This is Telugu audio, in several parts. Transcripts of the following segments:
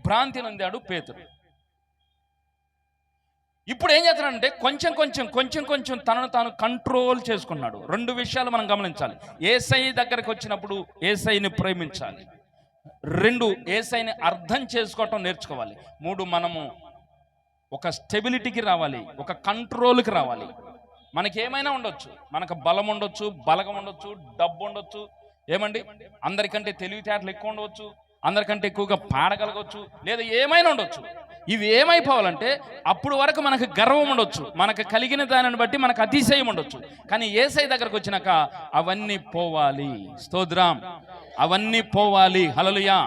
భ్రాంతి నొందాడు పేతురు. ఇప్పుడు ఏం చేస్తున్నాడంటే కొంచెం తనను తాను కంట్రోల్ చేసుకున్నాడు. 2 విషయాలు మనం గమనించాలి. యేసయ్య దగ్గరికి వచ్చినప్పుడు యేసయ్యని ప్రేమించాలి. 2 యేసయ్యని అర్థం చేసుకోవటం నేర్చుకోవాలి. 3 మనము ఒక స్టెబిలిటీకి రావాలి, ఒక కంట్రోల్కి రావాలి. మనకి ఏమైనా ఉండొచ్చు, మనకు బలం ఉండొచ్చు, బలగం ఉండొచ్చు, డబ్బు ఉండొచ్చు, ఏమండి అందరికంటే తెలివితేటలు ఎక్కువ ఉండవచ్చు, అందరికంటే ఎక్కువగా పాడగలగవచ్చు, లేదా ఏమైనా ఉండొచ్చు. ఇవి ఏమైపోవాలంటే అప్పుడు వరకు మనకు గర్వం ఉండొచ్చు, మనకు కలిగిన దానిని బట్టి మనకు అతిశయం ఉండొచ్చు. కానీ యేసయ్య దగ్గరకు వచ్చినాక అవన్నీ పోవాలి. స్తోత్రం. అవన్నీ పోవాలి. హల్లెలూయా.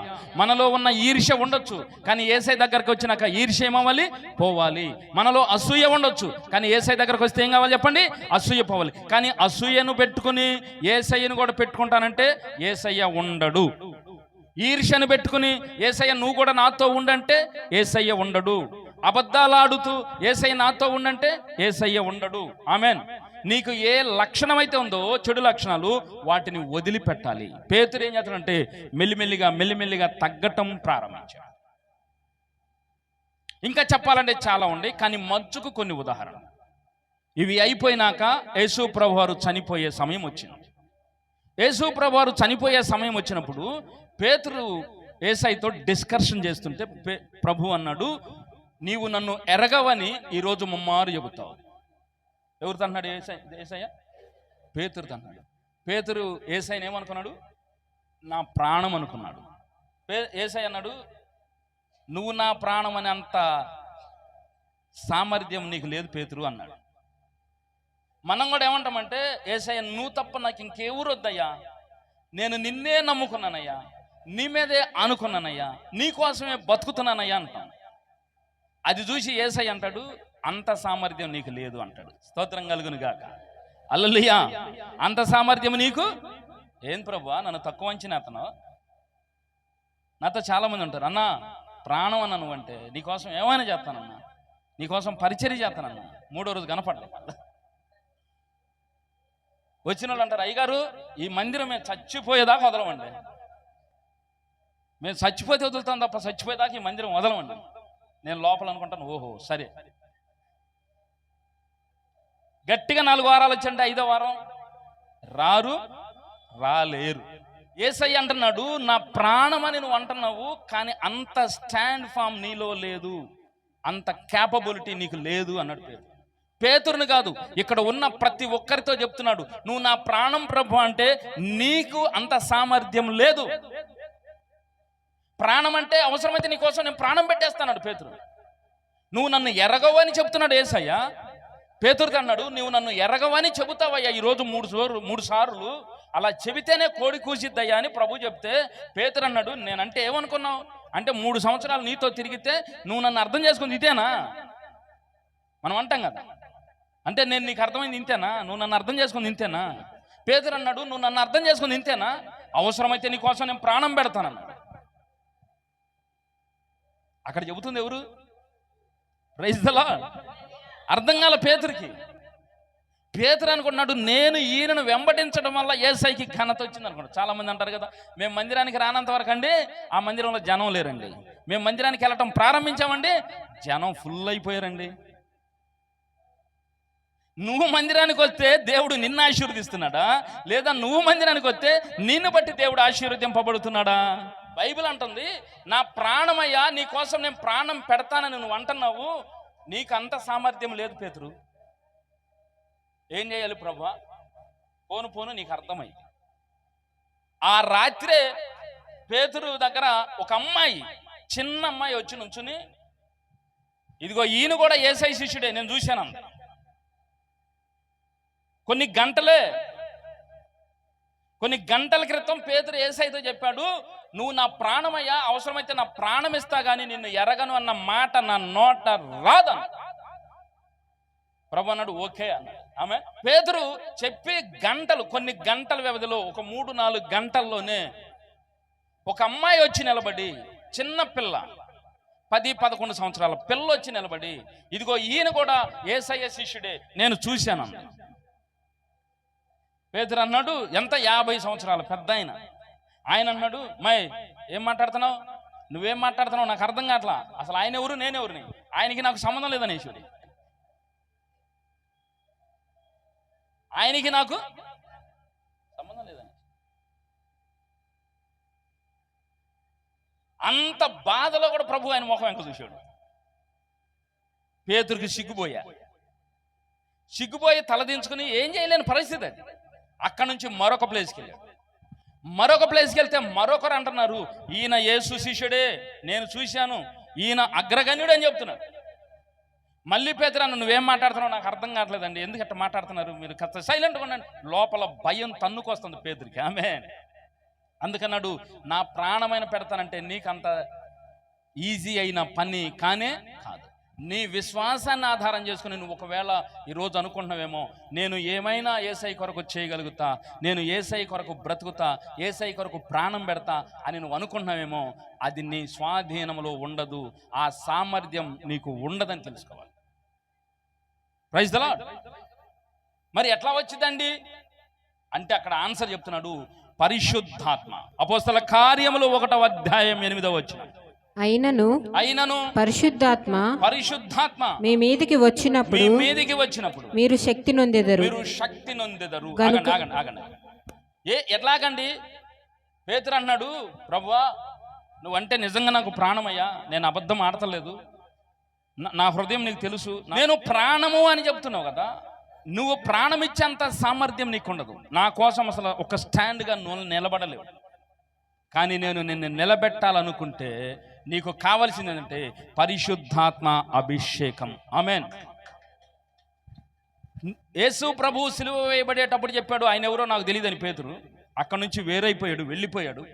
మనలో ఉన్న ఈర్ష్య ఉండొచ్చు, కానీ యేసయ్య దగ్గరకు వచ్చినాక ఈర్ష్య ఏమవ్వాలి? పోవాలి. మనలో అసూయ ఉండొచ్చు, కానీ యేసయ్య దగ్గరకు వస్తే ఏం కావాలి చెప్పండి? అసూయ పోవాలి. కానీ అసూయను పెట్టుకుని యేసయ్యను కూడా పెట్టుకుంటానంటే యేసయ్య ఉండడు. ఈర్ష్యను పెట్టుకుని యేసయ్య నువ్వు కూడా నాతో ఉండంటే యేసయ్య ఉండడు. అబద్ధాలాడుతూ యేసయ్య నాతో ఉండంటే యేసయ్య ఉండడు. ఆమేన్. నీకు ఏ లక్షణమైతే ఉందో చెడు లక్షణాలు, వాటిని వదిలిపెట్టాలి. పేతురు ఏం చేస్తాడంటే మెల్లిమెల్లిగా తగ్గటం ప్రారంభించాడు. ఇంకా చెప్పాలంటే చాలా ఉండే, కానీ మచ్చుకు కొన్ని ఉదాహరణలు. ఇవి అయిపోయినాక యేసు ప్రభువారు చనిపోయే సమయం వచ్చింది. యేసు ప్రభువారు చనిపోయే సమయం వచ్చినప్పుడు పేతురు యేసయ్యతో డిస్కషన్ చేస్తుంటే ప్రభు అన్నాడు, నీవు నన్ను ఎరగవని ఈరోజు ముమ్మారు చెబుతావు. ఎవరితో అన్నాడు? యేసయ్య పేతురుతో అన్నాడు. పేతురు యేసయ్యని ఏమనుకున్నాడు? నా ప్రాణం అనుకున్నాడు. యేసయ్య అన్నాడు, నువ్వు నా ప్రాణం అని అంత సామర్థ్యం నీకు లేదు పేతురు అన్నాడు. మనం కూడా ఏమంటామంటే, యేసయ్య నువ్వు తప్ప నాకు ఇంకెవరు వద్దయ్యా, నేను నిన్నే నమ్ముకున్నానయ్యా, నీ మీదే అనుకున్నానయ్యా, నీకోసమే బతుకుతున్నానయ్యా అంటాను. అది చూసి యేసయ్య అంటాడు, అంత సామర్థ్యం నీకు లేదు అంటాడు. స్తోత్రం కలుగును గాక. హల్లెలూయా. అంత సామర్థ్యం నీకు ఏం ప్రభువా, నన్ను తక్కువ అంచనా అతను. నాతో చాలామంది ఉంటారు, అన్నా ప్రాణం అన్న నువ్వంటే నీకోసం ఏమైనా చేస్తానన్నా, నీకోసం పరిచర్య చేస్తానన్నా. 3వ రోజు కనపడలేదు. వచ్చిన వాళ్ళు అంటారు, అయ్యగారు ఈ మందిరం మేము చచ్చిపోయేదాకా వదలమండి, మేము చచ్చిపోతే వదులుతాం తప్ప చచ్చిపోయేదాకా ఈ మందిరం వదలమండి. నేను లోపల అనుకుంటాను, ఓహో సరే. గట్టిగా 4 వారాలు వచ్చండి, 5వ వారం రాలేరు. యేసయ్య అంటున్నాడు, నా ప్రాణం అని నువ్వు అంటున్నావు, కానీ అంత స్టాండ్ ఫామ్ నీలో లేదు, అంత క్యాపబిలిటీ నీకు లేదు అన్నాడు పేతురు. పేతురుని కాదు, ఇక్కడ ఉన్న ప్రతి ఒక్కరితో చెప్తున్నాడు, నువ్వు నా ప్రాణం ప్రభు అంటే నీకు అంత సామర్థ్యం లేదు. ప్రాణం అంటే అవసరమైతే నీకోసం నేను ప్రాణం పెట్టేస్తాడు పేతురు. నువ్వు నన్ను ఎరగవని చెప్తున్నాడు యేసయ్య. పేతురుతో అన్నాడు, నువ్వు నన్ను ఎరగవని చెబుతావయ్యా ఈరోజు 3 సార్లు, అలా చెబితేనే కోడి కూసిద్దయ్యా అని ప్రభు చెప్తే పేతురు అన్నాడు, నేనంటే ఏమనుకున్నావు అంటే 3 సంవత్సరాలు నీతో తిరిగితే నువ్వు నన్ను అర్థం చేసుకుంది ఇదేనా? మనం అంటాం కదా, అంటే నేను నీకు అర్థమైంది ఇంతేనా, నువ్వు నన్ను అర్థం చేసుకుంది ఇంతేనా? పేతురు అన్నాడు, నువ్వు నన్ను అర్థం చేసుకుంది ఇంతేనా, అవసరమైతే నీ కోసం నేను ప్రాణం పెడతానన్నాడు. అక్కడ చెబుతుంది ఎవరు? Praise the lord. అర్థం కాల పేతురుకి. పేతురు అనుకున్నాడు, నేను ఈయనను వెంబడించడం వల్ల యేసయ్యకి ఘనత వచ్చింది అనుకున్నాడు. చాలా మంది అంటారు కదా, మేము మందిరానికి రానంత వరకు అండి ఆ మందిరంలో జనం లేరండి, మేము మందిరానికి వెళ్ళటం ప్రారంభించామండి జనం ఫుల్ అయిపోయారండి. నువ్వు మందిరానికి వస్తే దేవుడు నిన్ను ఆశీర్వదిస్తున్నాడా, లేదా నువ్వు మందిరానికి వస్తే నిన్ను బట్టి దేవుడు ఆశీర్వదింపబడుతున్నాడా? బైబిల్ అంటుంది, నా ప్రాణమయ్యా నీ కోసం నేను ప్రాణం పెడతానని నువ్వు అంటున్నావు, నీకు అంత సామర్థ్యం లేదు పేతురు. ఏం చేయాలి ప్రభువా? పోను నీకు అర్థమైంది. ఆ రాత్రే పేతురు దగ్గర ఒక అమ్మాయి, చిన్న అమ్మాయి వచ్చి నుంచుని, ఇదిగో ఈయన కూడా యేసయ్య శిష్యుడే, నేను చూశాను అంత. కొన్ని గంటల క్రితం పేతురు యేసయ్యతో చెప్పాడు, నువ్వు నా ప్రాణమయ్యా, అవసరమైతే నా ప్రాణం ఇస్తా కానీ నిన్ను ఎరగను అన్న మాట నా నోట రాదన్న. ప్రభు అన్నాడు, ఓకే అన్నాడు. ఆమె పేతురు చెప్పి కొన్ని గంటల వ్యవధిలో, ఒక 3-4 గంటల్లోనే ఒక అమ్మాయి వచ్చి నిలబడి, చిన్న పిల్ల, 10-11 సంవత్సరాల పిల్ల వచ్చి నిలబడి, ఇదిగో ఈయన కూడా యేసయ్య శిష్యుడే, నేను చూశాను అన్న. పేతురు అన్నాడు, ఎంత 50 సంవత్సరాల పెద్ద ఆయన. ఆయన అన్నాడు, ఏం మాట్లాడుతున్నావు? నువ్వేం మాట్లాడుతున్నావు నాకు అర్థం కావట్లా, అసలు ఆయన ఎవరు నేనెవరిని, ఆయనకి నాకు సంబంధం లేదనేశ్వరి, ఆయనకి నాకు సంబంధం లేదని. అంత బాధలో కూడా ప్రభు ఆయన ముఖం వెంక చూశాడు. పేతురుకి సిగ్గుపోయి తలదించుకుని ఏం చేయలేని పరిస్థితి అది. అక్కడి నుంచి మరొక ప్లేస్కి వెళ్ళాడు. మరొక ప్లేస్కి వెళ్తే మరొకరు అంటున్నారు, ఈయన యేసు శిష్యుడే, నేను చూశాను, ఈయన అగ్రగణ్యుడు అని చెప్తున్నాడు. మళ్ళీ పేతురు అన్న నువ్వేం మాట్లాడుతున్నావు నాకు అర్థం కావట్లేదండి, ఎందుకు అట్లా మాట్లాడుతున్నారు మీరు, కాస్త సైలెంట్గా ఉండండి. లోపల భయం తన్నుకొస్తుంది పేతురికి. ఆమె అందుకన్నాడు, నా ప్రాణమైన పెడతానంటే నీకంత ఈజీ అయిన పని కానే కాదు. నీ విశ్వాసాన్ని ఆధారం చేసుకుని నువ్వు ఒకవేళ ఈరోజు అనుకుంటున్నావేమో, నేను ఏమైనా యేసయ్య కొరకు చేయగలుగుతా, నేను యేసయ్య కొరకు బ్రతుకుతా, యేసయ్య కొరకు ప్రాణం పెడతా అని నువ్వు అనుకుంటున్నావేమో, అది నీ స్వాధీనంలో ఉండదు. ఆ సామర్థ్యం నీకు ఉండదని తెలుసుకోవాలి. Praise the lord. మరి ఎట్లా వచ్చిందండి అంటే అక్కడ ఆన్సర్ చెప్తున్నాడు, పరిశుద్ధాత్మ. అపోస్తల కార్యములు 1వ అధ్యాయం 8వ వచనం. అయినను పరిశుద్ధాత్మ మీ మీదికి వచ్చినప్పుడు మీరు శక్తి నొందెదరు. ఆగండి. ఎట్లాగండి? పేతురు అన్నాడు, ప్రభువా నువ్వంటే నిజంగా నాకు ప్రాణమయ్యా, నేను అబద్ధం ఆడతలేదు, నా హృదయం నీకు తెలుసు, నేను ప్రాణము అని చెప్తున్నావు కదా, నువ్వు ప్రాణం ఇచ్చేంత సామర్థ్యం నీకు ఉండదు. నా కోసం అసలు ఒక స్టాండ్గా నువ్వు నిలబడలేవు. కానీ నేను నిన్ను నిలబెట్టాలనుకుంటే నీకు కావలసింది ఏంటంటే పరిశుద్ధాత్మ అభిషేకం. ఆమేన్. యేసు ప్రభు సిలువ వేయబడేటప్పుడు చెప్పాడు, ఆయన ఎవరో నాకు తెలియదని పేతురు. అక్కడి నుంచి వేరైపోయాడు, వెళ్ళిపోయాడు.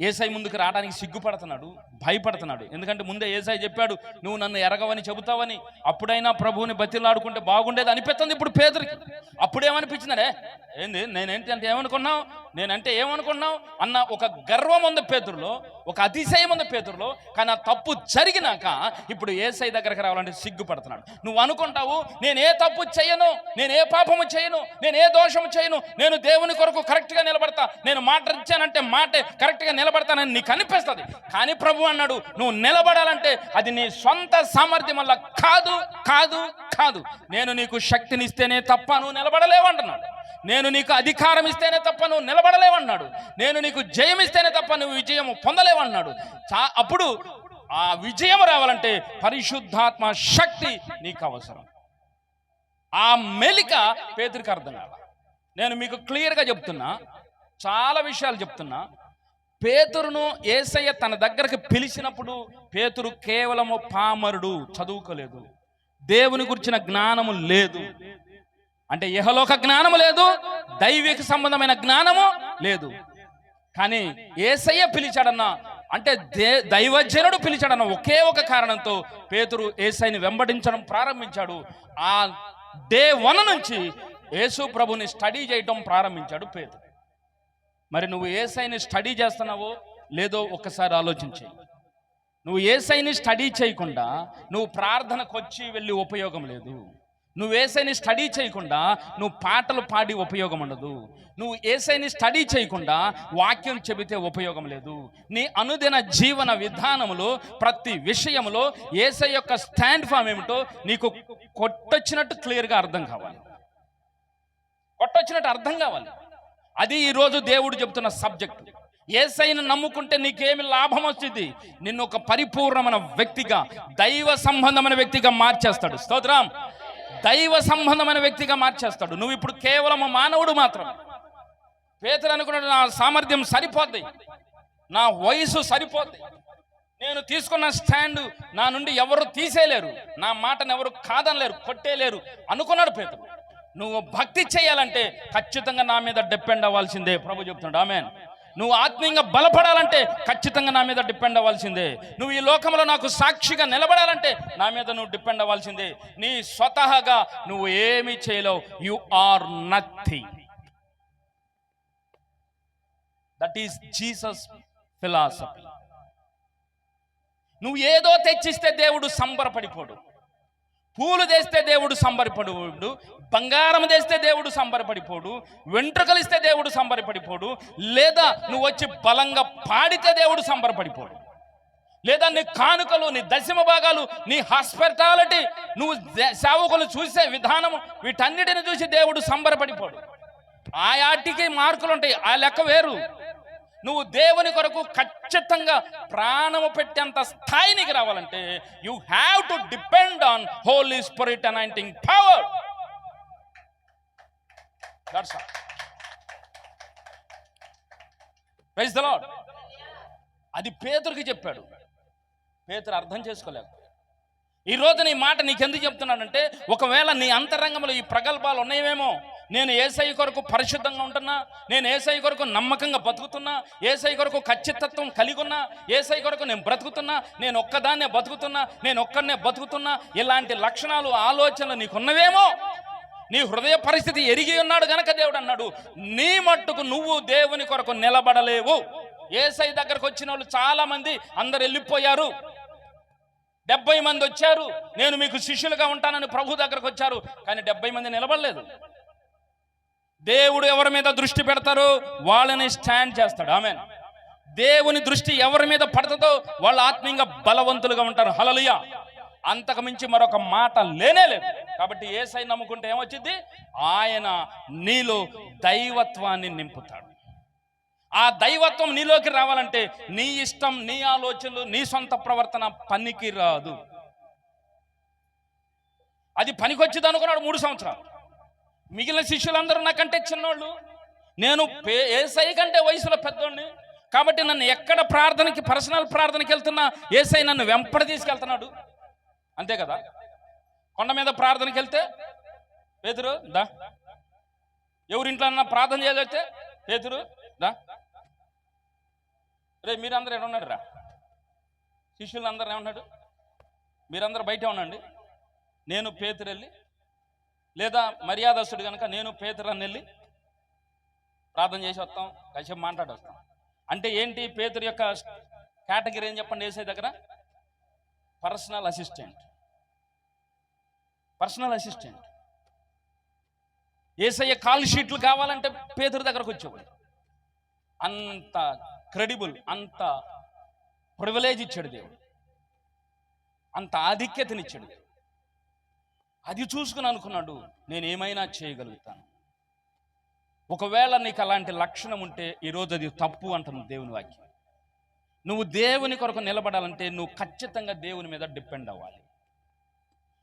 యేసయ్య ముందుకు రావడానికి సిగ్గుపడుతున్నాడు, భయపడుతున్నాడు. ఎందుకంటే ముందే యేసయ్య చెప్పాడు, నువ్వు నన్ను ఎరగవని చెబుతావని. అప్పుడైనా ప్రభువుని బతిలాడుకుంటే బాగుండేది అనిపిస్తుంది ఇప్పుడు పేతురికి. అప్పుడేమనిపించిందరే, ఏంది నేనంటే ఏమనుకున్నావు అన్న ఒక గర్వం ఉంది పేతురులో, ఒక అతిశయం ఉంది పేతురులో. కానీ ఆ తప్పు జరిగినాక ఇప్పుడు యేసయ్య దగ్గరికి రావాలంటే సిగ్గుపడుతున్నాడు. నువ్వు అనుకుంటావు, నేను ఏ తప్పు చేయను, నేను ఏ పాపము చేయను, నేను ఏ దోషము చేయను, నేను దేవుని కొరకు కరెక్ట్గా నిలబడతా, నేను మాట ఇచ్చానంటే మాటే కరెక్ట్గా నిలబడతానని నీకు అనిపిస్తుంది. కానీ ప్రభు అన్నాడు, నువ్వు నిలబడాలంటే అది నీ సొంత సామర్థ్యం వల్ల కాదు కాదు కాదు. నేను నీకు శక్తినిస్తేనే తప్ప నువ్వు నిలబడలేవంటున్నాడు. నేను నీకు అధికారం ఇస్తేనే తప్ప నువ్వు నిలబడలేవన్నాడు. నేను నీకు జయం ఇస్తేనే తప్ప నువ్వు విజయం పొందలేవన్నాడు. అప్పుడు ఆ విజయం రావాలంటే పరిశుద్ధాత్మ శక్తి నీకు అవసరం. ఆ మెలిక పేతురికి అర్థం కావాలి. నేను మీకు క్లియర్గా చెప్తున్నా, చాలా విషయాలు చెప్తున్నా. పేతురును యేసయ్య తన దగ్గరకు పిలిచినప్పుడు పేతురు కేవలము పామరుడు, చదువుకోలేదు, దేవుని గురించిన జ్ఞానము లేదు. అంటే ఇహలోక జ్ఞానము లేదు, దైవిక సంబంధమైన జ్ఞానము లేదు. కానీ యేసయ్య పిలిచాడన్న, అంటే దైవజనుడు పిలిచాడన్న ఒకే ఒక కారణంతో పేతురు యేసయ్యని వెంబడించడం ప్రారంభించాడు. ఆ డే 1 నుంచి యేసు ప్రభుని స్టడీ చేయటం ప్రారంభించాడు పేతురు. మరి నువ్వు యేసయ్యని స్టడీ చేస్తున్నావో లేదో ఒక్కసారి ఆలోచించి. నువ్వు యేసయ్యని స్టడీ చేయకుండా నువ్వు ప్రార్థనకు వచ్చి వెళ్ళి ఉపయోగం లేదు. నువ్వు యేసయ్యని స్టడీ చేయకుండా నువ్వు పాటలు పాడి ఉపయోగం ఉండదు. నువ్వు యేసయ్యని స్టడీ చేయకుండా వాక్యం చెబితే ఉపయోగం లేదు. నీ అనుదిన జీవన విధానంలో ప్రతి విషయంలో యేసయ్య యొక్క స్టాండ్ ఫామ్ ఏమిటో నీకు కొట్టొచ్చినట్టు క్లియర్గా అర్థం కావాలి. కొట్టొచ్చినట్టు అర్థం కావాలి. అది ఈరోజు దేవుడు చెప్తున్న సబ్జెక్ట్. యేసయ్యను నమ్ముకుంటే నీకేమి లాభం వచ్చింది? నిన్ను ఒక పరిపూర్ణమైన వ్యక్తిగా, దైవ సంబంధమైన వ్యక్తిగా మార్చేస్తాడు. స్తోత్రం. దైవ సంబంధమైన వ్యక్తిగా మార్చేస్తాడు. నువ్వు ఇప్పుడు కేవలం మానవుడు మాత్రం. పేతురు అనుకున్నాడు, నా సామర్థ్యం సరిపోద్ది, నా వయసు సరిపోద్ది, నేను తీసుకున్న స్టాండ్ నా నుండి ఎవరు తీసేయలేరు, నా మాటను ఎవరు కాదనలేరు, కొట్టేయలేరు అనుకున్నాడు పేతురు. నువ్వు భక్తి చేయాలంటే ఖచ్చితంగా నా మీద డిపెండ్ అవ్వాల్సిందే. ప్రభు చెప్తున్నాడు. ఆమేన్. నువ్వు ఆత్మీయంగా బలపడాలంటే ఖచ్చితంగా నా మీద డిపెండ్ అవ్వాల్సిందే. నువ్వు ఈ లోకంలో నాకు సాక్షిగా నిలబడాలంటే నా మీద నువ్వు డిపెండ్ అవ్వాల్సిందే. నీ స్వతహాగా నువ్వు ఏమీ చేయలేవు. You are nothing. That is Jesus philosophy. నువ్వు ఏదో తెచ్చిస్తే దేవుడు సంబరపడిపోడు. పూలు తెస్తే దేవుడు సంబరపడిపోడు, బంగారం తెస్తే దేవుడు సంబరపడిపోడు, వెంట్రుకలు ఇస్తే దేవుడు సంబరపడిపోడు, లేదా నువ్వు వచ్చి బలంగా పాడితే దేవుడు సంబరపడిపోడు. లేదా నీ కానుకలు, నీ దశమ భాగాలు, నీ హాస్పిటాలిటీ, నువ్వు సేవకులు చూసే విధానము, వీటన్నిటిని చూసి దేవుడు సంబరపడిపోడు. ఆయాటికి మార్కులు ఉంటాయి, ఆ లెక్క వేరు. నువ్వు దేవుని కొరకు ఖచ్చితంగా ప్రాణము పెట్టేంత స్థాయినికి రావాలంటే you have to depend on Holy Spirit anointing power. That's all. Praise the lord. అది పేతురుకి చెప్పాడు. పేతురు అర్థం చేసుకోలేక. ఈరోజు నీ మాట నీకెందుకు చెప్తున్నానంటే, ఒకవేళ నీ అంతరంగంలో ఈ ప్రగల్భాలు ఉన్నాయేమో, నేను యేసయ్య కొరకు పరిశుద్ధంగా ఉంటున్నా, నేను యేసయ్య కొరకు నమ్మకంగా బతుకుతున్నా, యేసయ్య కొరకు ఖచ్చితత్వం కలిగి ఉన్నా, యేసయ్య కొరకు నేను బ్రతుకుతున్నా, నేను ఒక్కదాన్నే బతుకుతున్నా, నేను ఒక్కడనే బతుకుతున్నా, ఇలాంటి లక్షణాలు, ఆలోచనలు నీకున్నవేమో, నీ హృదయ పరిస్థితి ఎరిగి ఉన్నాడు గనక దేవుడు అన్నాడు, నీ మట్టుకు నువ్వు దేవుని కొరకు నిలబడలేవు. యేసయ్య దగ్గరకు వచ్చిన వాళ్ళు చాలా మంది అందరు వెళ్ళిపోయారు. 70 మంది వచ్చారు, నేను మీకు శిష్యులుగా ఉంటానని ప్రభు దగ్గరకు వచ్చారు, కానీ 70 మంది నిలబడలేదు. దేవుడు ఎవరి మీద దృష్టి పెడతారో వాళ్ళని స్టాండ్ చేస్తాడు. ఆమేన్. దేవుని దృష్టి ఎవరి మీద పడుతుందో వాళ్ళు ఆత్మీయంగా బలవంతులుగా ఉంటారు. హల్లెలూయా. అంతకు మించి మరొక మాట లేనే లేదు. కాబట్టి యేసయ్య నమ్ముకుంటే ఏమొచ్చింది? ఆయన నీలో దైవత్వాన్ని నింపుతాడు. ఆ దైవత్వం నీలోకి రావాలంటే నీ ఇష్టం, నీ ఆలోచనలు, నీ సొంత ప్రవర్తన పనికి రాదు. అది పనికొచ్చింది అనుకున్నాడు 3 సంవత్సరాలు. మిగిలిన శిష్యులందరూ నాకంటే చిన్నోళ్ళు, నేను యేసయ్య కంటే వయసులో పెద్దోడిని, కాబట్టి నన్ను ఎక్కడ ప్రార్థనకి, పర్సనల్ ప్రార్థనకి వెళ్తున్నా యేసయ్య నన్ను వెంపడ తీసుకెళ్తున్నాడు. అంతే కదా. కొండ మీద ప్రార్థనకి వెళ్తే పేతురు దా, ఎవరింట్లో అన్నా ప్రార్థన చేయగలిగితే పేతురు దా, రే మీరందరూ ఏమన్నాడు రా, శిష్యులందరూ ఏమన్నాడు, మీరందరూ బయట ఉండండి, నేను పేతురు వెళ్ళి, లేదా మర్యాదస్తుడు కనుక నేను పేతురు అని వెళ్ళి ప్రార్థన చేసి వస్తాం, కాసేపు మాట్లాడి వస్తాం. అంటే ఏంటి? పేతురు యొక్క కేటగిరీ ఏం చెప్పండి యేసయ్య దగ్గర? Personal assistant. Personal assistant. Yesayya call షీట్లు కావాలంటే పేతురు దగ్గరకు వచ్చేవాడు. అంత క్రెడిబుల్, అంత ప్రివిలేజ్ ఇచ్చాడు దేవుడు, అంత ఆధిక్యతనిచ్చాడు దేవుడు. అది చూసుకుని అనుకున్నాడు, నేను ఏమైనా చేయగలుగుతాను. ఒకవేళ నీకు అలాంటి లక్షణం ఉంటే ఈరోజు అది తప్పు అంటున్నాను దేవుని వాక్యం. నువ్వు దేవుని కొరకు నిలబడాలంటే నువ్వు ఖచ్చితంగా దేవుని మీద డిపెండ్ అవ్వాలి.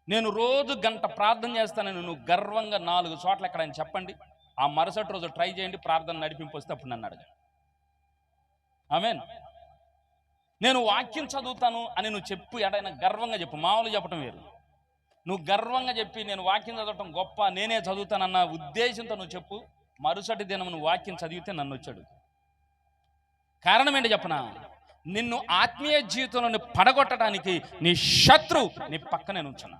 నేను రోజు గంట ప్రార్థన చేస్తానని నువ్వు గర్వంగా 4 చోట్ల ఎక్కడైనా చెప్పండి, ఆ మరుసటి రోజు ట్రై చేయండి, ప్రార్థన నడిపింపు వస్తే అప్పుడు నన్ను అడగండి. ఆమేన్. నేను వాక్యం చదువుతాను అని నువ్వు చెప్పు, ఎడైనా గర్వంగా చెప్పు, మామూలు చెప్పడం వేరు. నువ్వు గర్వంగా చెప్పి నేను వాక్యం చదవటం గొప్ప, నేనే చదువుతానన్న ఉద్దేశంతో నువ్వు చెప్పు, మరుసటి దినం నువ్వు వాక్యం చదివితే నన్ను వచ్చాడు. కారణం ఏంటి చెప్పనా? నిన్ను ఆత్మీయ జీవితంలో పడగొట్టడానికి నీ శత్రువు నీ పక్కనే నుంచున్నా.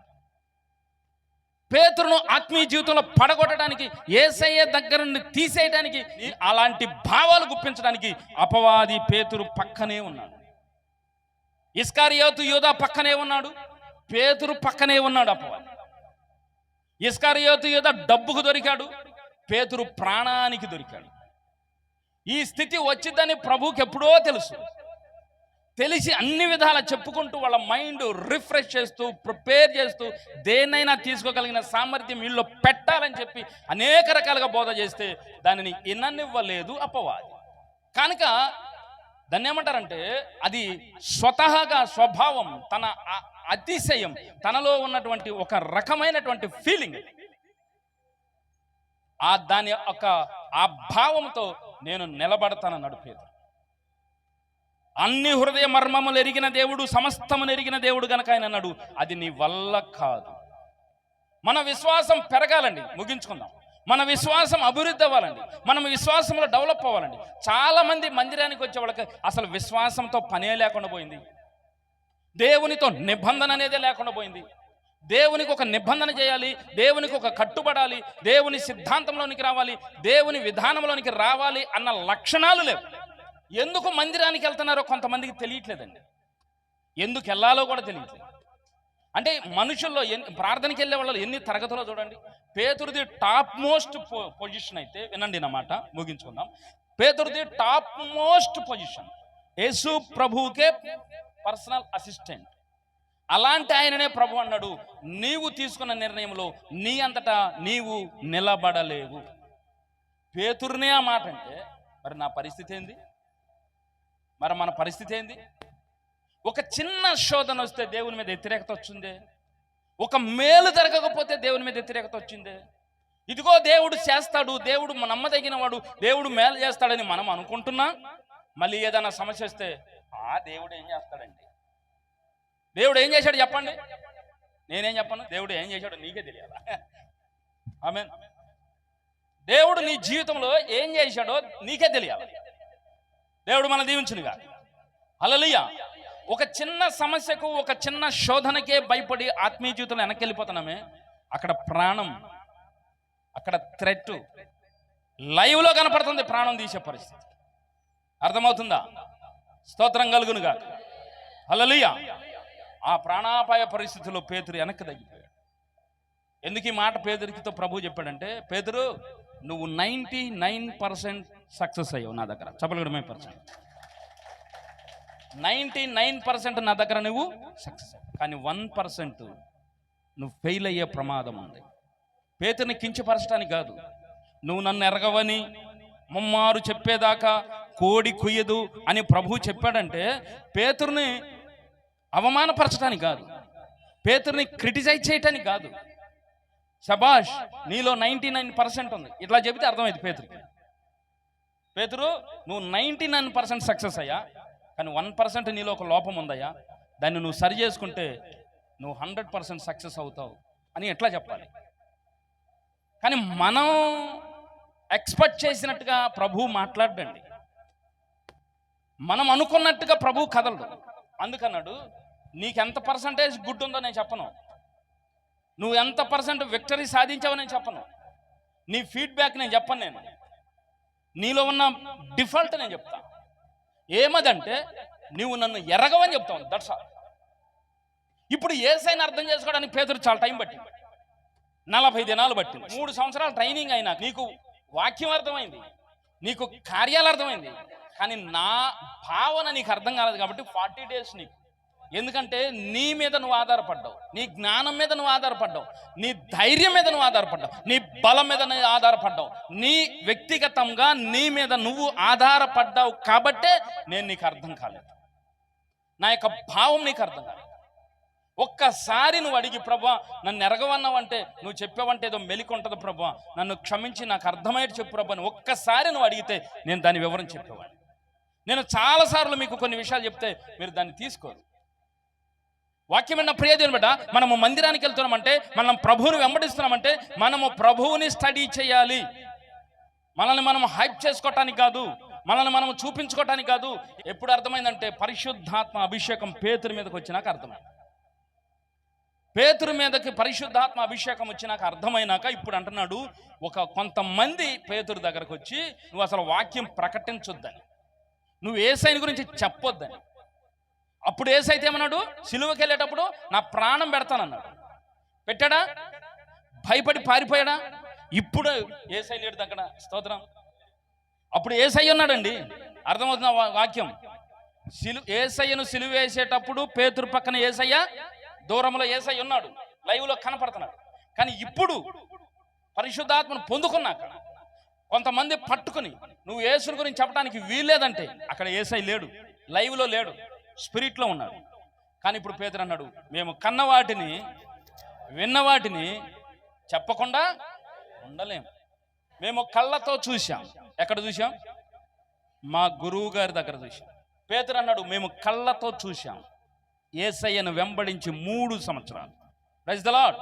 పేతురును ఆత్మీయ జీవితంలో పడగొట్టడానికి, యేసయ్య దగ్గర నుండి తీసేయడానికి, అలాంటి భావాలు గుప్పించడానికి అపవాది పేతురు పక్కనే ఉన్నాడు. ఇస్కారియోతు యూదా పక్కనే ఉన్నాడు, పేతురు పక్కనే ఉన్నాడు అపవాది. ఇస్కారియోతు యూదా డబ్బుకు దొరికాడు, పేతురు ప్రాణానికి దొరికాడు. ఈ స్థితి వచ్చిందని ప్రభువుకి ఎప్పుడో తెలుసు. తెలిసి అన్ని విధాలా చెప్పుకుంటూ వాళ్ళ మైండ్ రిఫ్రెష్ చేస్తూ, ప్రిపేర్ చేస్తూ, దేన్నైనా తీసుకోగలిగిన సామర్థ్యం వీళ్ళు పెట్టాలని చెప్పి అనేక రకాలుగా బోధ చేస్తే దానిని విననివ్వలేదు అపవాది. కనుక దాన్ని ఏమంటారంటే, అది స్వతహాగా స్వభావం, తన అతిశయం, తనలో ఉన్నటువంటి ఒక రకమైనటువంటి ఫీలింగ్. దాని యొక్క ఆ భావంతో నేను నిలబడతానన్నాడు పేతురు. అన్ని హృదయ మర్మములు ఎరిగిన దేవుడు, సమస్తమును ఎరిగిన దేవుడు గనక ఆయన అన్నాడు, అది నీ వల్ల కాదు. మన విశ్వాసం పెరగాలండి, ముగించుకుందాం. మన విశ్వాసం అభివృద్ధి అవ్వాలండి, మనం విశ్వాసంలో డెవలప్ అవ్వాలండి. చాలా మంది మందిరానికి వచ్చే వాళ్ళకి అసలు విశ్వాసంతో పనే లేకుండా పోయింది, దేవునితో నిబంధన అనేదే లేకుండా పోయింది. దేవునికి ఒక నిబంధన చేయాలి, దేవునికి ఒక కట్టుబడాలి, దేవుని సిద్ధాంతంలోనికి రావాలి, దేవుని విధానంలోనికి రావాలి అన్న లక్షణాలు లేవు. ఎందుకు మందిరానికి వెళ్తున్నారో కొంతమందికి తెలియట్లేదండి, ఎందుకు వెళ్ళాలో కూడా తెలియట్లేదు. అంటే మనుషుల్లో ప్రార్థనకి వెళ్ళే వాళ్ళు ఎన్ని తరగతులో చూడండి. పేతురుది టాప్ మోస్ట్ పొజిషన్ అయితే, వినండి నా మాట, ముగించుకుందాం. పేతురుది టాప్ మోస్ట్ పొజిషన్, యేసు ప్రభువుకే పర్సనల్ అసిస్టెంట్. అలాంటి ఆయననే ప్రభు అన్నాడు, నీవు తీసుకున్న నిర్ణయంలో నీ అంతటా నీవు నిలబడలేవు. పేతురునే ఆ మాట అంటే మరి నా పరిస్థితి ఏంది? మరి మన పరిస్థితి ఏంది? ఒక చిన్న శోధన వస్తే దేవుని మీద వ్యతిరేకత వచ్చిందే, ఒక మేలు జరగకపోతే దేవుని మీద వ్యతిరేకత వచ్చిందే. ఇదిగో దేవుడు చేస్తాడు, దేవుడు నమ్మదగిన వాడు, దేవుడు మేలు చేస్తాడని మనం అనుకుంటున్నా, మళ్ళీ ఏదైనా సమస్య వస్తే దేవుడు ఏం చేస్తాడండి? దేవుడు ఏం చేశాడు చెప్పండి? నేనేం చెప్పను. దేవుడు ఏం చేశాడో నీకే తెలియాలా? ఆమేన్. దేవుడు నీ జీవితంలో ఏం చేశాడో నీకే తెలియాలి. దేవుడు మన దీవించునుగా. హల్లెలూయా. ఒక చిన్న సమస్యకు, ఒక చిన్న శోధనకే భయపడి ఆత్మీయ జీవితంలో వెనక్కి వెళ్ళిపోతున్నామే, అక్కడ ప్రాణం, అక్కడ థ్రెట్ లైవ్లో కనపడుతుంది. ప్రాణం తీసే పరిస్థితి. అర్థమవుతుందా? స్తోత్రం కలుగునుగా. హల్లెలూయా. ఆ ప్రాణాపాయ పరిస్థితుల్లో పేతురు వెనక్కి తగ్గిపోయాడు. ఎందుకు ఈ మాట పేదరికితో ప్రభు చెప్పాడంటే, పేతురు నువ్వు 99% సక్సెస్ అయ్యావు నా దగ్గర. చెప్పగలడు 99% నా దగ్గర నువ్వు సక్సెస్ అయ్యావు, కానీ 1% నువ్వు ఫెయిల్ అయ్యే ప్రమాదం ఉంది. పేతురుని కించపరచడానికి కాదు, నువ్వు నన్ను ఎరగవని ముమ్మారు చెప్పేదాకా కోడి కుయ్యదు అని ప్రభు చెప్పాడంటే పేతురుని అవమానపరచడానికి కాదు, పేతురుని క్రిటిసైజ్ చేయటానికి కాదు. శబాష్, నీలో 99% ఉంది, ఇట్లా చెబితే అర్థమైంది పేతురుకి. పేతురు నువ్వు 99% సక్సెస్ అయ్యా, కానీ 1% నీలో ఒక లోపం ఉందయ్యా, దాన్ని నువ్వు సరి చేసుకుంటే నువ్వు 100% సక్సెస్ అవుతావు అని ఎట్లా చెప్పాలి? కానీ మనం ఎక్స్పెక్ట్ చేసినట్టుగా ప్రభు మాట్లాడండి, మనం అనుకున్నట్టుగా ప్రభు కదలడు. అందుకన్నాడు, నీకెంత పర్సంటేజ్ గుడ్ ఉందో నేను చెప్పను, నువ్వు ఎంత పర్సెంట్ విక్టరీ సాధించావో నేను చెప్పను, నీ ఫీడ్బ్యాక్ నేను చెప్పను, నేను నీలో ఉన్న డిఫాల్ట్ నేను చెప్తా. ఏమదంటే నువ్వు నన్ను ఎరగవని చెప్తావు. That's all. ఇప్పుడు యేసయ్యని అర్థం చేసుకోవడానికి పేతురు చాలా టైం పట్టింది, 40 దినాలు పట్టింది. 3 సంవత్సరాలు ట్రైనింగ్ అయినా నీకు వాక్యం అర్థమైంది, నీకు కార్యాలు అర్థమైంది, కానీ నా భావన నీకు అర్థం కాలేదు కాబట్టి 40 డేస్ నీకు. ఎందుకంటే నీ మీద నువ్వు ఆధారపడ్డావు, నీ జ్ఞానం మీద నువ్వు ఆధారపడ్డావు, నీ ధైర్యం మీద నువ్వు ఆధారపడ్డావు, నీ బలం మీద నువ్వు ఆధారపడ్డావు, నీ వ్యక్తిగతంగా నీ మీద నువ్వు ఆధారపడ్డావు కాబట్టే నేను నీకు అర్థం కాలేదు, నా యొక్క భావం నీకు అర్థం కాలేదు. ఒక్కసారి నువ్వు అడిగి, ప్రభా నన్ను ఎరగవన్నావంటే, నువ్వు చెప్పావంటే ఏదో మెలికొంటది ప్రభా, నన్ను క్షమించి నాకు అర్థమయ్యేది చెప్పు ప్రభా అని ఒక్కసారి నువ్వు అడిగితే నేను దాని వివరం చెప్పేవాడిని. నేను చాలాసార్లు మీకు కొన్ని విషయాలు చెప్తే మీరు దాన్ని తీసుకోరు. వాక్యం విన్న ప్రియ దేవుని బిడ్డ, మనము మందిరానికి వెళ్తున్నామంటే, మనం ప్రభువుని వెంబడిస్తున్నామంటే, మనము ప్రభువుని స్టడీ చేయాలి. మనల్ని మనం హైప్ చేసుకోవటానికి కాదు, మనల్ని మనం చూపించుకోవటానికి కాదు. ఎప్పుడు అర్థమైందంటే పరిశుద్ధాత్మ అభిషేకం పేతురు మీదకి వచ్చినాక అర్థమైంది. పేతురు మీదకి పరిశుద్ధాత్మ అభిషేకం వచ్చినాక అర్థమైనాక ఇప్పుడు అంటున్నాడు, కొంతమంది పేతురు దగ్గరకు వచ్చి నువ్వు అసలు వాక్యం ప్రకటించొద్దని, నువ్వు యేసయ్యని గురించి చెప్పొద్దని. అప్పుడు యేసయ్య ఏమన్నాడు? సిలువకి వెళ్ళేటప్పుడు నా ప్రాణం పెడతానన్నాడు. పెట్టాడా? భయపడి పారిపోయాడా? ఇప్పుడు యేసయ్య లేడు దగ్గర. స్తోత్రం. అప్పుడు యేసయ్య ఉన్నాడండి. అర్థమవుతున్న వాక్యం. యేసయ్యను సిలువ వేసేటప్పుడు పేతురు పక్కన యేసయ్య, దూరంలో యేసయ్య ఉన్నాడు, లైవ్లో కనపడుతున్నాడు. కానీ ఇప్పుడు పరిశుద్ధాత్మను పొందుకున్నాక కొంతమంది పట్టుకుని నువ్వు యేసుని గురించి చెప్పడానికి వీల్లేదంటే అక్కడ యేసయ్య లేడు, లైవ్లో లేడు, స్పిరిట్లో ఉన్నాడు. కానీ ఇప్పుడు పేతురు అన్నాడు, మేము కన్నవాటిని విన్నవాటిని చెప్పకుండా ఉండలేము, మేము కళ్ళతో చూసాం. ఎక్కడ చూసాం? మా గురువు గారి దగ్గర చూసాం. పేతురు అన్నాడు, మేము కళ్ళతో చూసాం యేసయ్యను వెంబడించి 3 సంవత్సరాలు. Praise the lord.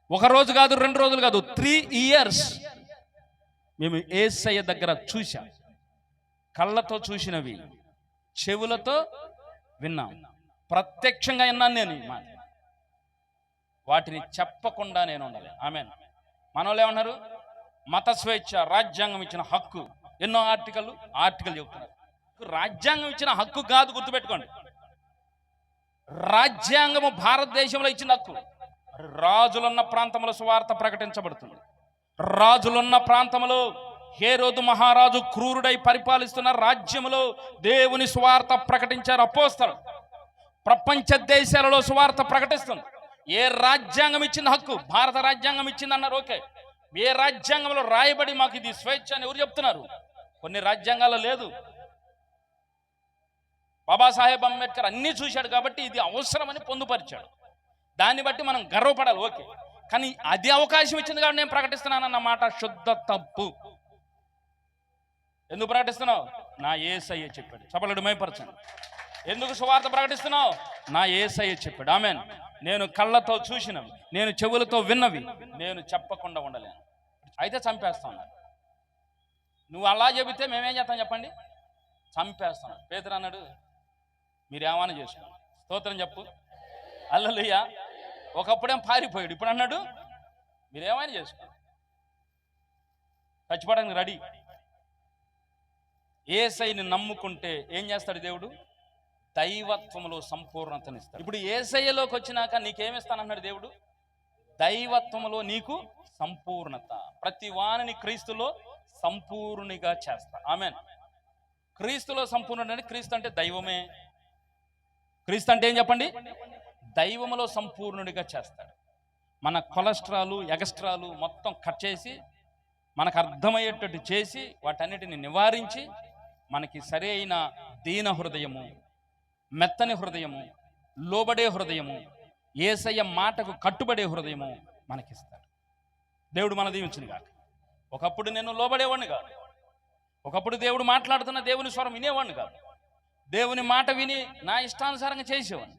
1 రోజు కాదు, 2 రోజులు కాదు, 3 years మేము యేసయ్య దగ్గర చూసాం. కళ్ళతో చూసినవి, చెవులతో విన్నాం, ప్రత్యక్షంగా విన్నాను నేను. వాటిని చెప్పకుండా నేను ఉండాలి. ఆమేన్. మనోళ్ళు ఏమన్నారు? మత స్వేచ్ఛ, రాజ్యాంగం ఇచ్చిన హక్కు. ఎన్నో ఆర్టికల్ చెబుతున్నారు. రాజ్యాంగం ఇచ్చిన హక్కు కాదు, గుర్తుపెట్టుకోండి. రాజ్యాంగము భారతదేశంలో ఇచ్చిన హక్కు. రాజులున్న ప్రాంతంలో సువార్త ప్రకటించబడుతుంది. రాజులున్న ప్రాంతంలో హేరోదు మహారాజు క్రూరుడై పరిపాలిస్తున్న రాజ్యములో దేవుని సువార్త ప్రకటించారు అపోస్తలు. ప్రపంచ దేశాలలో సువార్త ప్రకటిస్తుంది. ఏ రాజ్యాంగం ఇచ్చిన హక్కు? భారత రాజ్యాంగం ఇచ్చింది అన్నారు, ఓకే. ఏ రాజ్యాంగంలో రాయబడి మాకు ఇది స్వేచ్ఛ అని ఎవరు చెప్తున్నారు? కొన్ని రాజ్యాంగాల్లో లేదు. బాబాసాహెబ్ అంబేద్కర్ అన్నీ చూశాడు కాబట్టి ఇది అవసరమని పొందుపరిచాడు. దాన్ని బట్టి మనం గర్వపడాలి, ఓకే. కానీ అది అవకాశం ఇచ్చింది కాబట్టి నేను ప్రకటిస్తున్నానన్న మాట శుద్ధ తప్పు. ఎందుకు ప్రకటిస్తున్నావు? నా యేసయ్య చెప్పాడు. చపలుడు మైపరచండి. ఎందుకు సువార్త ప్రకటిస్తున్నావు? నా యేసయ్య చెప్పాడు. ఆమేన్. నేను కళ్ళతో చూసినవి, నేను చెవులతో విన్నవి నేను చెప్పకుండా ఉండలేను. అయితే చంపేస్తాను. నువ్వు అలా చెబితే మేమేం చేస్తాం చెప్పండి? చంపేస్తాను. పేతురు అన్నాడు, మీరేమని చేసుకోండి, స్తోత్రం చెప్పు, హల్లెలూయా. ఒకప్పుడేం పారిపోయాడు, ఇప్పుడు అన్నాడు మీరేమైనా చేసుకోండి, చచ్చిపోవడానికి రెడీ. యేసయ్యని నమ్ముకుంటే ఏం చేస్తాడు దేవుడు? దైవత్వంలో సంపూర్ణతనిస్తాడు. ఇప్పుడు యేసయ్యలోకి వచ్చినాక నీకేమిస్తానన్నాడు దేవుడు? దైవత్వంలో నీకు సంపూర్ణత. ప్రతి వానిని క్రీస్తులో సంపూర్ణిగా చేస్తా. ఆమేన్. క్రీస్తులో సంపూర్ణ అంటే క్రీస్తు అంటే దైవమే. క్రీస్తు అంటే ఏం చెప్పండి? దైవములో సంపూర్ణుడిగా చేస్తాడు. మన కొలెస్ట్రాలు ఎగస్ట్రాలు మొత్తం కట్ చేసి మనకు అర్థమయ్యేటట్టు చేసి వాటన్నిటిని నివారించి మనకి సరైన దీన హృదయము, మెత్తని హృదయము, లోబడే హృదయము, యేసయ్య మాటకు కట్టుబడే హృదయము మనకిస్తాడు. దేవుడు మన దీవించును కాక. ఒకప్పుడు నేను లోబడేవాడిని కాదు. ఒకప్పుడు దేవుడు మాట్లాడుతున్న దేవుని స్వరం వినేవాడిని కాదు. దేవుని మాట విని నా ఇష్టానుసారంగా చేసేవాడిని.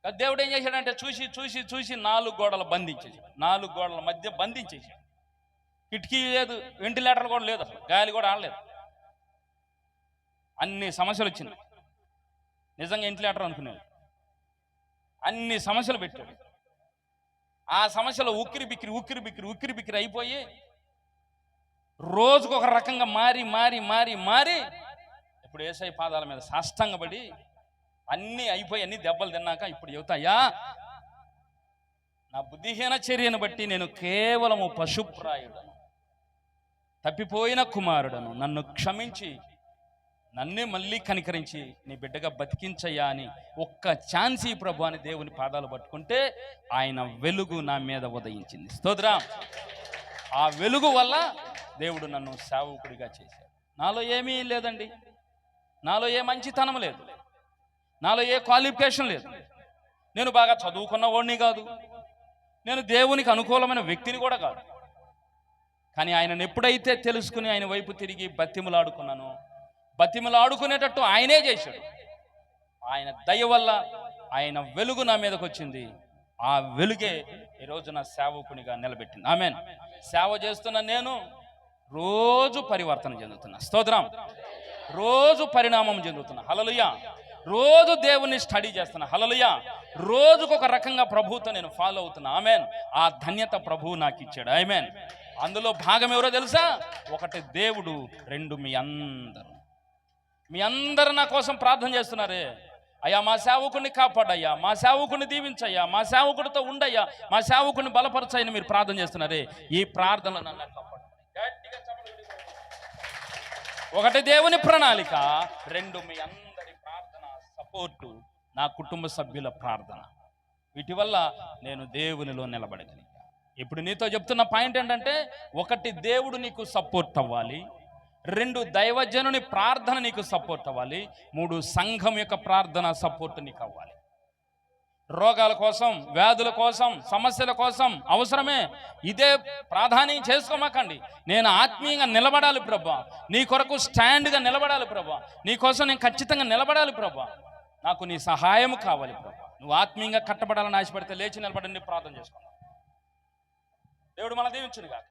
దేవుడు ఏం చేశాడంటే చూసి చూసి చూసి 4 గోడలు బంధించేసాడు. 4 గోడల మధ్య బంధించేసాడు. కిటికీ లేదు, వెంటిలేటర్ కూడా లేదు, అసలు గాలి కూడా ఆడలేదు. అన్ని సమస్యలు వచ్చినాయి. నిజంగా వెంటిలేటర్ అనుకునేది. అన్ని సమస్యలు పెట్టాడు. ఆ సమస్యలో ఉక్కిరి బిక్కిరి అయిపోయి రోజుకు ఒక రకంగా మారి ఇప్పుడు యేసయ్య పాదాల మీద సాష్టాంగపడి అన్నీ అయిపోయి అన్ని దెబ్బలు తిన్నాక ఇప్పుడు చెబుతాయా, నా బుద్ధిహీన చర్యను బట్టి నేను కేవలము పశుప్రాయుడను, తప్పిపోయిన కుమారుడను, నన్ను క్షమించి నన్నే మళ్ళీ కనికరించి నీ బిడ్డగా బతికించయ్యా అని ఒక్క ఛాన్స్ ఈ ప్రభు అని దేవుని పాదాలు పట్టుకుంటే ఆయన వెలుగు నా మీద ఉదయించింది. స్తోత్రం. ఆ వెలుగు వల్ల దేవుడు నన్ను సేవకుడిగా చేశాడు. నాలో ఏమీ లేదండి, నాలో ఏ మంచితనం లేదు, నాలో ఏ క్వాలిఫికేషన్ లేదు, నేను బాగా చదువుకున్న వాడిని కాదు, నేను దేవునికి అనుకూలమైన వ్యక్తిని కూడా కాదు. కానీ ఆయనను ఎప్పుడైతే తెలుసుకుని ఆయన వైపు తిరిగి బతిమలాడుకున్నానో, బతిమలాడుకునేటట్టు ఆయనే చేశాడు. ఆయన దయ వల్ల ఆయన వెలుగు నా మీదకి వచ్చింది. ఆ వెలుగే ఈరోజు నా సేవకునిగా నిలబెట్టింది. ఆమేన్. సేవ చేస్తున్న నేను రోజు పరివర్తన చెందుతున్నా. స్తోత్రం. రోజు పరిణామం చెందుతున్నా. హల్లెలూయా. రోజు దేవుని స్టడీ చేస్తున్నా. హల్లెలూయా. రోజుకొక రకంగా ప్రభువుతో నేను ఫాలో అవుతున్నా. ఆమేన్. ఆ ధన్యత ప్రభువు నాకు ఇచ్చాడు. ఆమేన్. అందులో భాగం ఎవరో తెలుసా? 1 దేవుడు, 2 మీ అందరు నా కోసం ప్రార్థన చేస్తున్నారే. అయ్యా మా సేవకుడిని కాపాడయ్యా, మా సేవకుడిని దీవించయ్యా, మా సేవకుడితో ఉండయ్యా, మా సేవకుడిని బలపరచయ్యని మీరు ప్రార్థన చేస్తున్నారే. ఈ ప్రార్థనలు నన్ను కాపాడు. 1 దేవుని ప్రణాళిక, 2 మీ అందరి ప్రార్థన సపోర్టు, నా కుటుంబ సభ్యుల ప్రార్థన. వీటి వల్ల నేను దేవునిలో నిలబడగలిగా. ఇప్పుడు నీతో చెప్తున్న పాయింట్ ఏంటంటే, 1 దేవుడు నీకు సపోర్ట్ అవ్వాలి, 2 దైవజనుని ప్రార్థన నీకు సపోర్ట్ అవ్వాలి, 3 సంఘం యొక్క ప్రార్థన సపోర్ట్ నీకు అవ్వాలి. రోగాల కోసం, వ్యాధుల కోసం, సమస్యల కోసం అవసరమే. ఇదే ప్రాధాన్యం చేసుకోమాకండి. నేను ఆత్మీయంగా నిలబడాలి ప్రభా, నీ కొరకు స్టాండ్గా నిలబడాలి ప్రభా, నీ కోసం నేను ఖచ్చితంగా నిలబడాలి ప్రభా, నాకు నీ సహాయం కావాలి ప్రభా. నువ్వు ఆత్మీయంగా కట్టబడాలని ఆశపడితే లేచి నిలబడండి, ప్రార్థన చేసుకున్నావు. దేవుడు మన దీవించును గాక.